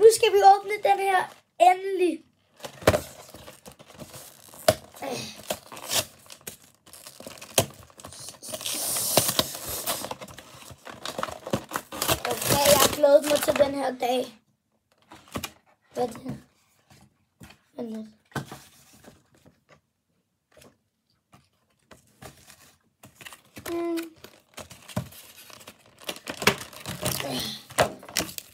Nu skal vi åbne den her endelig. Okay, jeg har glædet mig til den her dag. Hvad er det her? Vent lidt.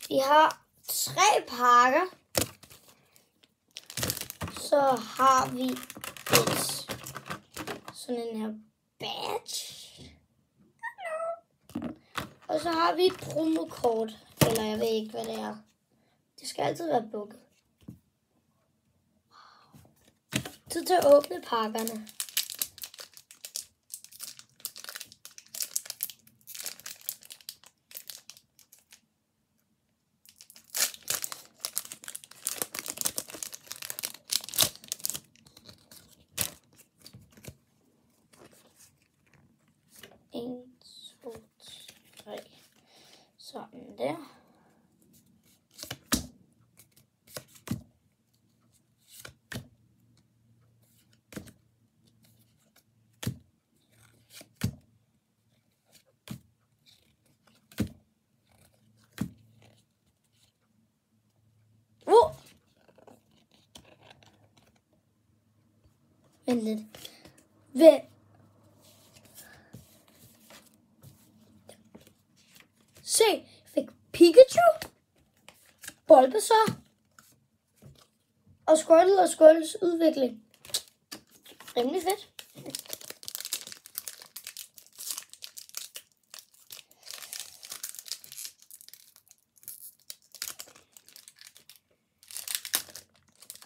Vi har 3 pakker. Så har vi sådan en her badge. Og så har vi et promokort. Eller jeg ved ikke, hvad det er. Det skal altid være bukket. Tid til at åbne pakkerne. En, 2, 3. Sådan der. Vent lidt. Se, jeg fik Pikachu, Bulbasaur og Squirtle og Squirtles udvikling. Rimelig fedt.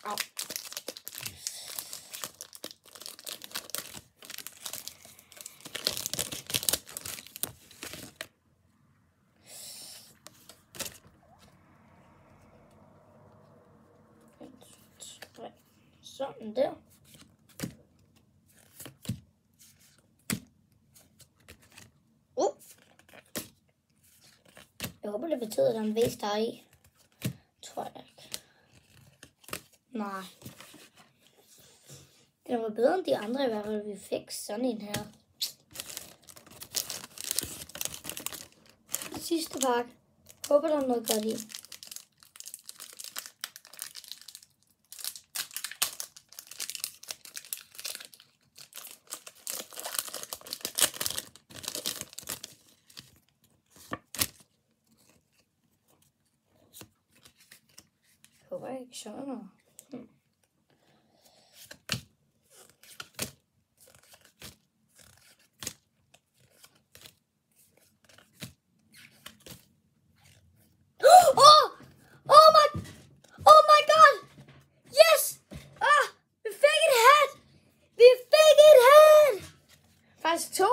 Au. Sådan der. Jeg håber, det betyder, at der er en væs, der er i. Tror jeg ikke. Nej. Den var bedre end de andre i hvert fald. Vi fik sådan en her. Sidste pakke. Håber, der er noget godt i. Håber jeg ikke sådan noget. Oh my god! Yes! Vi fik et hat! Vi fik et hat! Faktisk 2